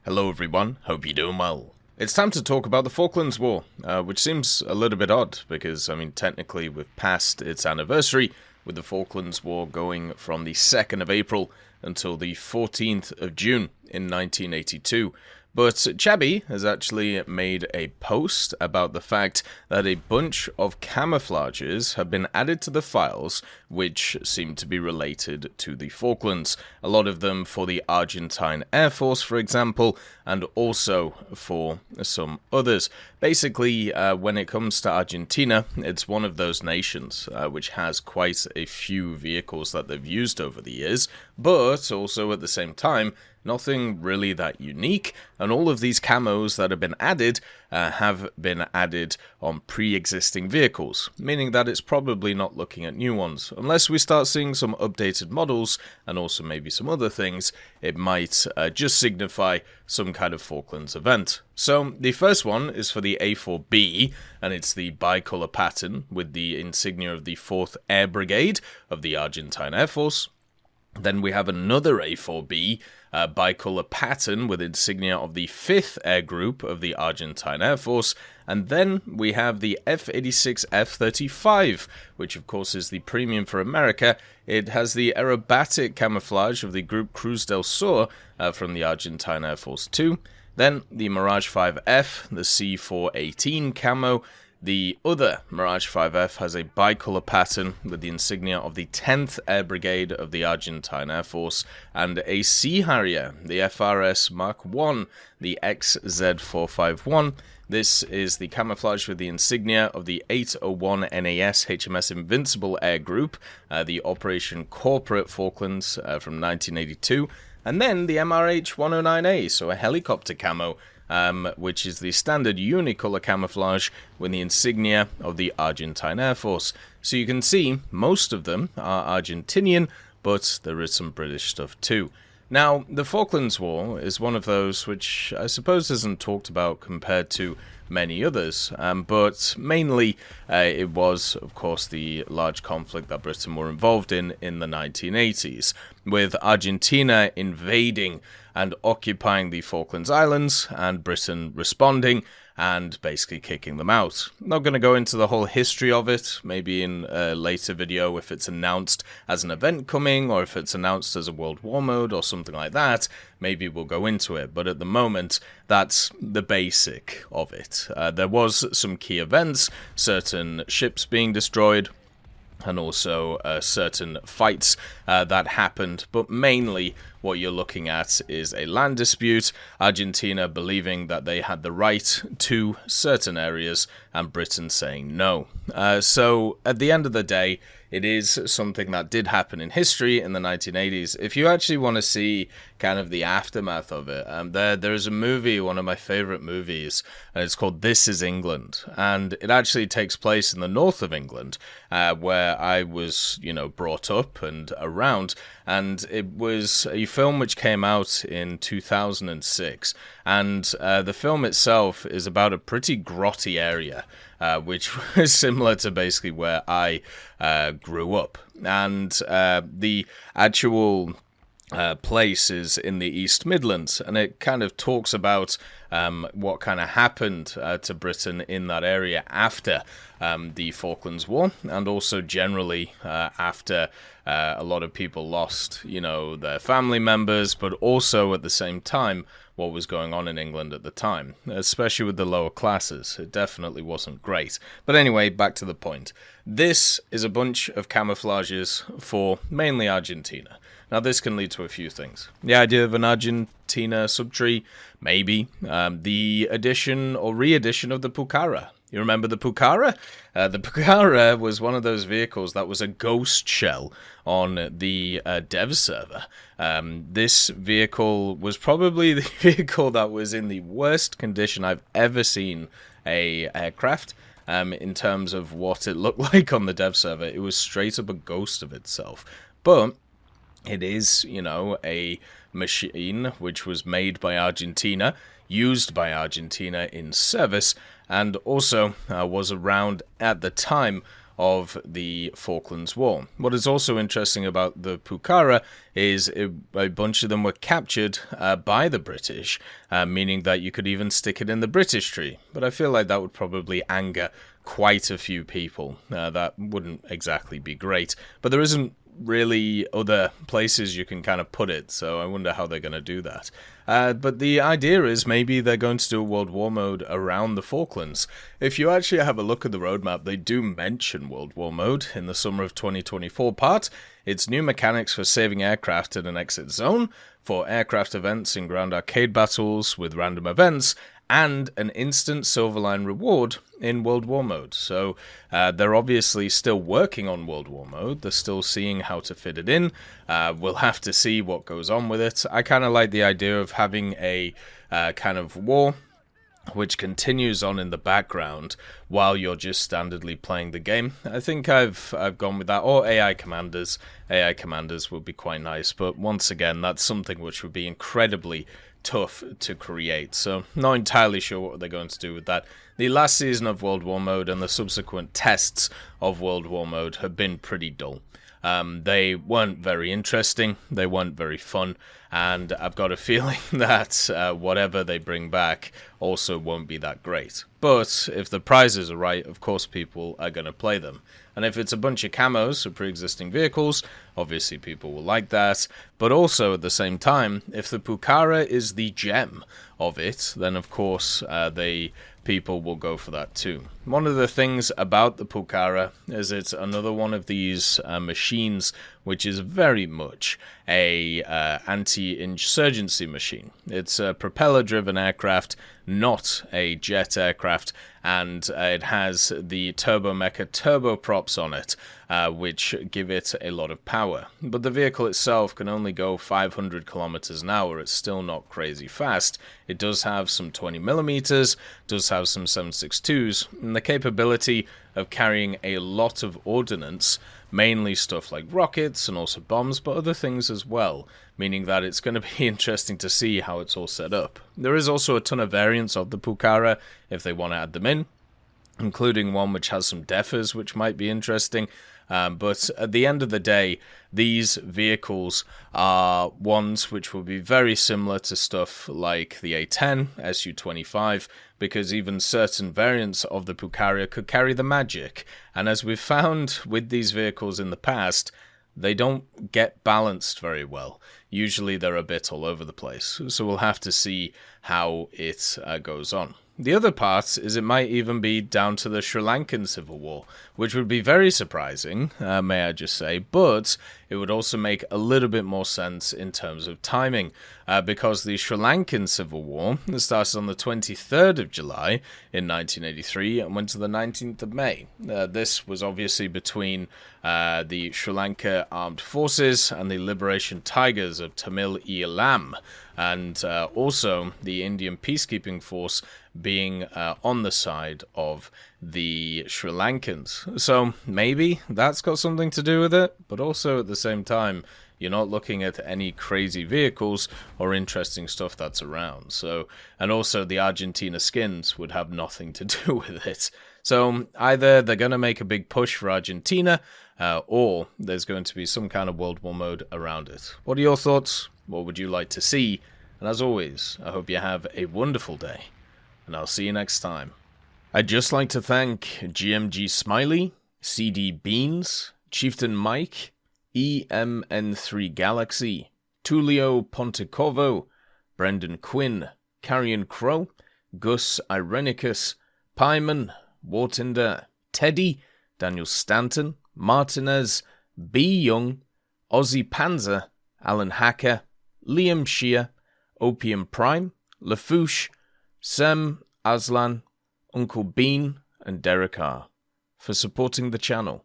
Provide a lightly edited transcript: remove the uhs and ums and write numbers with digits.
Hello everyone, hope you're doing well. It's time to talk about the Falklands War, which seems a little bit odd because, technically we've passed its anniversary, with the Falklands War going from the 2nd of April until the 14th of June in 1982. But Chabby has actually made a post about the fact that a bunch of camouflages have been added to the files which seem to be related to the Falklands. A lot of them for the Argentine Air Force, for example, and also for some others. Basically, when it comes to Argentina, it's one of those nations which has quite a few vehicles that they've used over the years, but also at the same time, nothing really that unique, and all of these camos that have been added have been added on pre-existing vehicles, meaning that it's probably not looking at new ones. Unless we start seeing some updated models, and also maybe some other things, it might just signify some kind of Falklands event. So the first one is for the A4B, and it's the bicolor pattern with the insignia of the 4th Air Brigade of the Argentine Air Force. Then we have another A4B bicolor pattern with insignia of the 5th Air Group of the Argentine Air Force. And then we have the F-86 F-35, which of course is the premium for America. It has the aerobatic camouflage of the Group Cruz del Sur from the Argentine Air Force too. Then the Mirage 5F, the C-418 camo. The other Mirage 5F has a bicolor pattern with the insignia of the 10th Air Brigade of the Argentine Air Force, and a Sea Harrier, the FRS Mark I, the XZ451. This is the camouflage with the insignia of the 801 NAS HMS Invincible Air Group, the Operation Corporate Falklands from 1982, and then the MRH 109A, so a helicopter camo, which is the standard unicolor camouflage with the insignia of the Argentine Air Force. So you can see most of them are Argentinian, but there is some British stuff too. Now, the Falklands War is one of those which I suppose isn't talked about compared to many others, but mainly it was, of course, the large conflict that Britain were involved in the 1980s, with Argentina invading and occupying the Falklands Islands, and Britain responding and basically kicking them out. Not going to go into the whole history of it, maybe in a later video if it's announced as an event coming, or if it's announced as a World War mode or something like that, maybe we'll go into it, but at the moment, that's the basic of it. There was some key events, certain ships being destroyed, and also certain fights that happened, but mainly what you're looking at is a land dispute, Argentina believing that they had the right to certain areas, and Britain saying no. So at the end of the day, it is something that did happen in history in the 1980s. If you actually want to see kind of the aftermath of it, there's a movie, one of my favorite movies, and it's called This Is England, and it actually takes place in the north of England, where I was, brought up and around, and it was a film which came out in 2006, and the film itself is about a pretty grotty area, which was similar to basically where I grew up. And the actual place is in the East Midlands, and it kind of talks about what kind of happened to Britain in that area after the Falklands War, and also generally after a lot of people lost, their family members, but also at the same time what was going on in England at the time, especially with the lower classes. It definitely wasn't great. But anyway, back to the point. This is a bunch of camouflages for mainly Argentina. Now, this can lead to a few things. The idea of an Argentina subtree, maybe. The addition or re-edition of the Pukará. You remember the Pukará? The Pukará was one of those vehicles that was a ghost shell on the dev server. This vehicle was probably the vehicle that was in the worst condition I've ever seen a aircraft. In terms of what it looked like on the dev server. It was straight up a ghost of itself. But it is, a machine which was made by Argentina, used by Argentina in service, and also was around at the time of the Falklands War. What is also interesting about the Pukará is a bunch of them were captured by the British, meaning that you could even stick it in the British tree. But I feel like that would probably anger quite a few people. That wouldn't exactly be great. But there isn't really other places you can kind of put it, so I wonder how they're going to do that. But the idea is maybe they're going to do a World War mode around the Falklands. If you actually have a look at the roadmap, they do mention World War mode in the summer of 2024 part. It's new mechanics for saving aircraft in an exit zone, for aircraft events in ground arcade battles with random events, and an instant Silverline reward in World War mode. So they're obviously still working on World War mode. They're still seeing how to fit it in. We'll have to see what goes on with it. I kind of like the idea of having a kind of war which continues on in the background while you're just standardly playing the game. I think I've gone with that. Or AI commanders. AI commanders would be quite nice. But once again, that's something which would be incredibly tough to create, so not entirely sure what they're going to do with that. The last season of World War mode and the subsequent tests of World War mode have been pretty dull. They weren't very interesting, they weren't very fun, and I've got a feeling that whatever they bring back also won't be that great. But if the prizes are right, of course people are going to play them. And if it's a bunch of camos of pre-existing vehicles, obviously people will like that. But also at the same time, if the Pukará is the gem of it, then of course people will go for that too. One of the things about the Pukará is it's another one of these machines which is very much a anti-insurgency machine. It's a propeller-driven aircraft, not a jet aircraft, and it has the Turbomecha turboprops on it, which give it a lot of power. But the vehicle itself can only go 500 kilometers an hour. It's still not crazy fast. It does have some 20mm, does have some 7.62s, and the capability of carrying a lot of ordnance, mainly stuff like rockets and also bombs, but other things as well, meaning that it's going to be interesting to see how it's all set up. There is also a ton of variants of the Pukará if they want to add them in, including one which has some defers, which might be interesting. But at the end of the day, these vehicles are ones which will be very similar to stuff like the A10, Su-25, because even certain variants of the Pukará could carry the magic. And as we've found with these vehicles in the past, they don't get balanced very well. Usually they're a bit all over the place. So we'll have to see how it goes on. The other part is it might even be down to the Sri Lankan Civil War, which would be very surprising, may I just say, but it would also make a little bit more sense in terms of timing, because the Sri Lankan Civil War started on the 23rd of July in 1983 and went to the 19th of May. This was obviously between the Sri Lanka Armed Forces and the Liberation Tigers of Tamil Eelam, and also the Indian Peacekeeping Force being on the side of the Sri Lankans. So maybe that's got something to do with it, but also at the same time, you're not looking at any crazy vehicles or interesting stuff that's around. So, and also the Argentina skins would have nothing to do with it. So either they're going to make a big push for Argentina, or there's going to be some kind of World War mode around it. What are your thoughts? What would you like to see? And as always, I hope you have a wonderful day, and I'll see you next time. I'd just like to thank GMG Smiley, CD Beans, Chieftain Mike, EMN3 Galaxy, Tulio Pontecorvo, Brendan Quinn, Carrion Crow, Gus Irenicus, Pyman, Wartinder, Teddy, Daniel Stanton, Martinez, B. Young, Ozzy Panzer, Alan Hacker, Liam Shear, Opium Prime, Lafouche, Sem, Aslan, Uncle Bean, and Derek R. for supporting the channel.